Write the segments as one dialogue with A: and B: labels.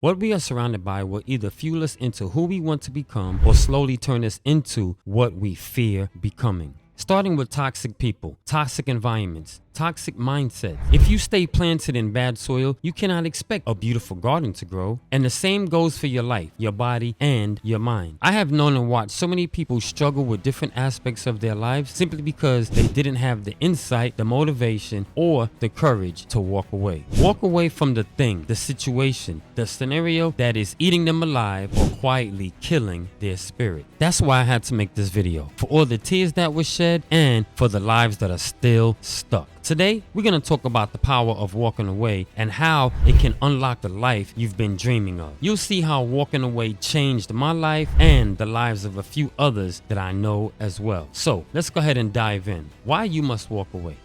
A: What we are surrounded by will either fuel us into who we want to become or slowly turn us into what we fear becoming. Starting with toxic people, toxic environments, toxic mindset. If you stay planted in bad soil, you cannot expect a beautiful garden to grow. And the same goes for your life, your body, and your mind. I have known and watched so many people struggle with different aspects of their lives simply because they didn't have the insight, the motivation, or the courage to walk away. Walk away from the thing, the situation, the scenario that is eating them alive or quietly killing their spirit. That's why I had to make this video. For all the tears that were shed and for the lives that are still stuck. Today, we're going to talk about the power of walking away and how it can unlock the life you've been dreaming of. You'll see how walking away changed my life and the lives of a few others that I know as well. So let's go ahead and dive in. Why you must walk away.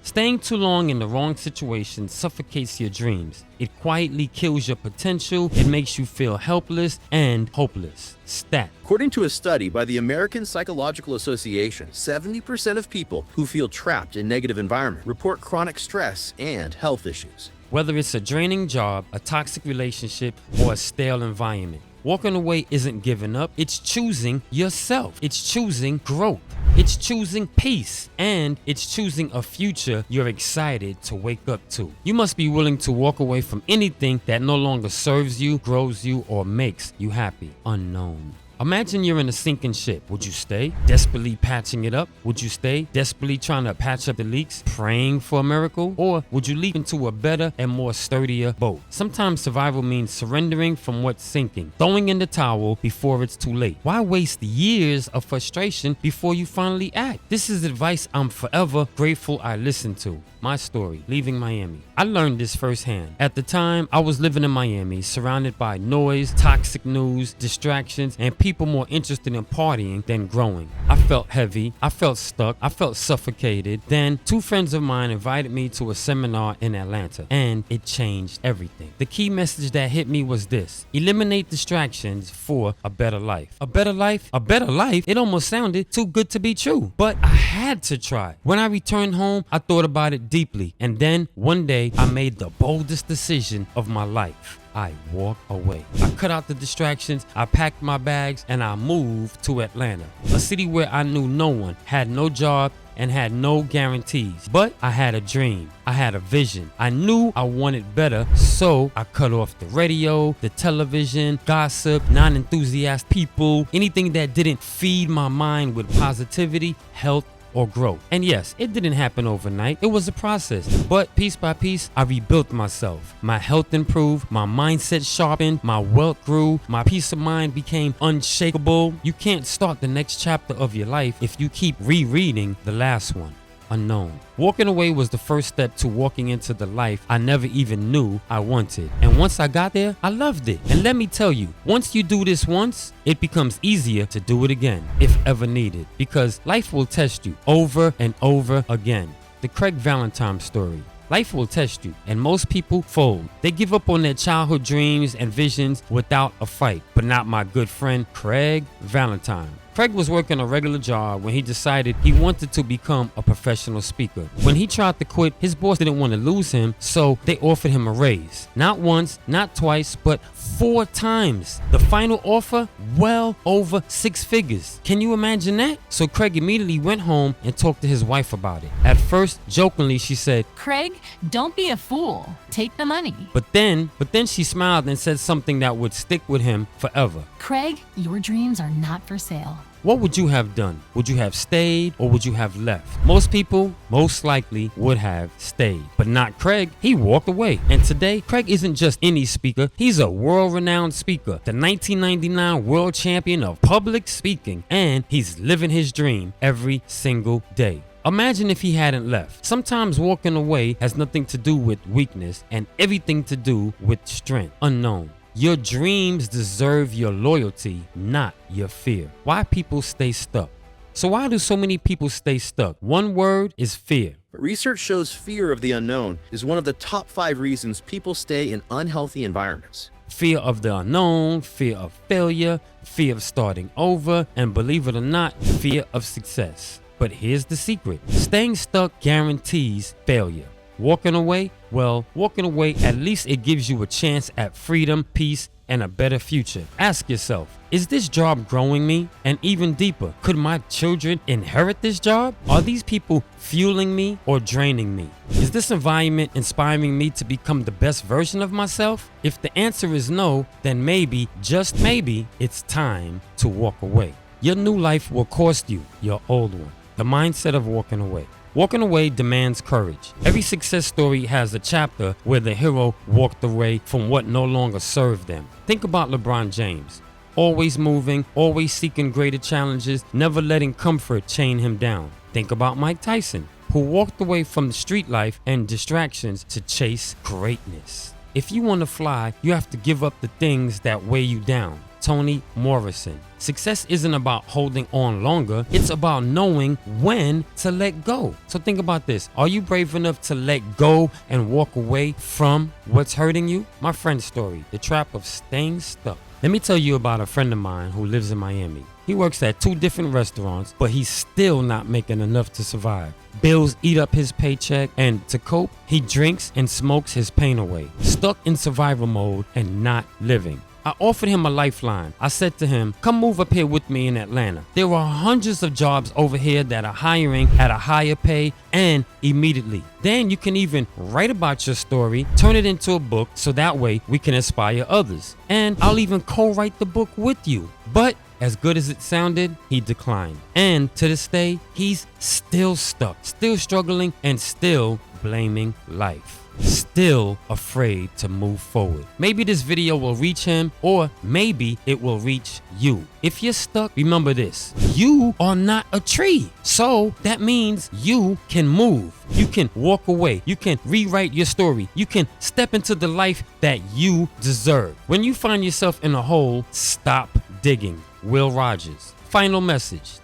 A: Staying too long in the wrong situation suffocates your dreams. It quietly kills your potential. It makes you feel helpless and hopeless. Stat.
B: According to a study by the American Psychological Association, 70% of people who feel trapped in negative environment report chronic stress and health issues.
A: Whether it's a draining job, a toxic relationship, or a stale environment, walking away isn't giving up. It's choosing yourself. It's choosing growth. It's choosing peace, and it's choosing a future you're excited to wake up to. You must be willing to walk away from anything that no longer serves you, grows you, or makes you happy. Unknown. Imagine you're in a sinking ship. Would you stay? Desperately patching it up? Would you stay? Desperately trying to patch up the leaks? Praying for a miracle? Or would you leap into a better and more sturdier boat? Sometimes survival means surrendering from what's sinking, throwing in the towel before it's too late. Why waste years of frustration before you finally act? This is advice I'm forever grateful I listened to. My story, leaving Miami. I learned this firsthand. At the time, I was living in Miami, surrounded by noise, toxic news, distractions, and people more interested in partying than growing. I felt heavy, I felt stuck, I felt suffocated. Then, two friends of mine invited me to a seminar in Atlanta, and it changed everything. The key message that hit me was this: eliminate distractions for a better life. A better life? A better life? It almost sounded too good to be true, but I had to try. When I returned home, I thought about it deeply, and then one day I made the boldest decision of my life. I walked away. I cut out the distractions, I packed my bags, and I moved to Atlanta, a city where I knew no one, had no job, and had no guarantees. But I had a dream. I had a vision. I knew I wanted better, so I cut off the radio, the television, gossip, non-enthusiastic people, anything that didn't feed my mind with positivity, health, or growth. And yes, it didn't happen overnight. It was a process. But piece by piece, I rebuilt myself. My health improved, my mindset sharpened, my wealth grew, my peace of mind became unshakable. You can't start the next chapter of your life if you keep rereading the last one. Unknown. Walking away was the first step to walking into the life I never even knew I wanted. And once I got there, I loved it. And let me tell you, once you do this once, it becomes easier to do it again, if ever needed, because life will test you over and over again. The Craig Valentine story. Life will test you, and most people fold. They give up on their childhood dreams and visions without a fight. But not my good friend, Craig Valentine. Craig was working a regular job when he decided he wanted to become a professional speaker. When he tried to quit, his boss didn't want to lose him, so they offered him a raise. Not once, not twice, but 4 times. The final offer, well over 6 figures. Can you imagine that? So Craig immediately went home and talked to his wife about it. At first, jokingly, she said,
C: "Craig, don't be a fool. Take the money."
A: But then she smiled and said something that would stick with him forever.
C: "Craig, your dreams are not for sale."
A: What would you have done? Would you have stayed or would you have left? Most people, most likely, would have stayed. But not Craig. He walked away. And today, Craig isn't just any speaker. He's a world-renowned speaker, the 1999 world champion of public speaking, and he's living his dream every single day. Imagine if he hadn't left. Sometimes walking away has nothing to do with weakness and everything to do with strength. Unknown. Your dreams deserve your loyalty, not your fear. Why people stay stuck? So why do so many people stay stuck? One word is fear.
B: But research shows fear of the unknown is one of the top 5 reasons people stay in unhealthy environments.
A: Fear of the unknown, fear of failure, fear of starting over, and believe it or not, fear of success. But here's the secret. Staying stuck guarantees failure. Walking away? Well, walking away, at least it gives you a chance at freedom, peace, and a better future. Ask yourself, is this job growing me? And even deeper, could my children inherit this job? Are these people fueling me or draining me? Is this environment inspiring me to become the best version of myself? If the answer is no, then maybe, just maybe, it's time to walk away. Your new life will cost you your old one. The mindset of walking away. Walking away demands courage. Every success story has a chapter where the hero walked away from what no longer served them. Think about LeBron James. Always moving, always seeking greater challenges, never letting comfort chain him down. Think about Mike Tyson, who walked away from the street life and distractions to chase greatness. If you want to fly, you have to give up the things that weigh you down. Toni Morrison. Success isn't about holding on longer, it's about knowing when to let go. So think about this. Are you brave enough to let go and walk away from what's hurting you? My friend's story, the trap of staying stuck. Let me tell you about a friend of mine who lives in Miami. He works at 2 different restaurants, but he's still not making enough to survive. Bills eat up his paycheck, and to cope, he drinks and smokes his pain away. Stuck in survival mode and not living. I offered him a lifeline. I said to him, come move up here with me in Atlanta. There are hundreds of jobs over here that are hiring at a higher pay and immediately. Then you can even write about your story, turn it into a book, so that way we can inspire others. And I'll even co-write the book with you. But as good as it sounded, he declined. And to this day, he's still stuck, still struggling, and still blaming life. Still afraid to move forward. Maybe this video will reach him, or maybe it will reach you. If you're stuck, remember this: you are not a tree. So that means you can move. You can walk away. You can rewrite your story. You can step into the life that you deserve. When you find yourself in a hole, stop digging. Will Rogers. Final message: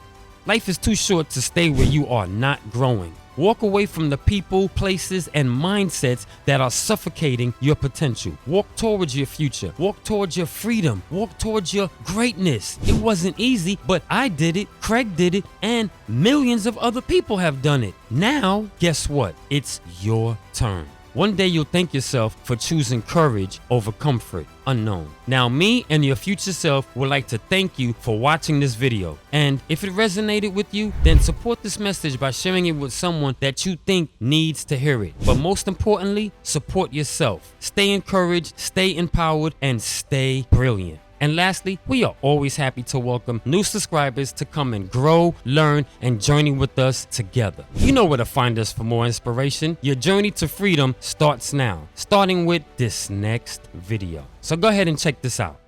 A: life is too short to stay where you are not growing. Walk away from the people, places, and mindsets that are suffocating your potential. Walk towards your future. Walk towards your freedom. Walk towards your greatness. It wasn't easy, but I did it, Craig did it, and millions of other people have done it. Now, guess what? It's your turn. One day you'll thank yourself for choosing courage over comfort unknown. Now, me and your future self would like to thank you for watching this video. And if it resonated with you, then support this message by sharing it with someone that you think needs to hear it. But most importantly, support yourself. Stay encouraged, stay empowered, and stay brilliant. And lastly, we are always happy to welcome new subscribers to come and grow, learn, and journey with us together. You know where to find us for more inspiration. Your journey to freedom starts now, starting with this next video. So go ahead and check this out.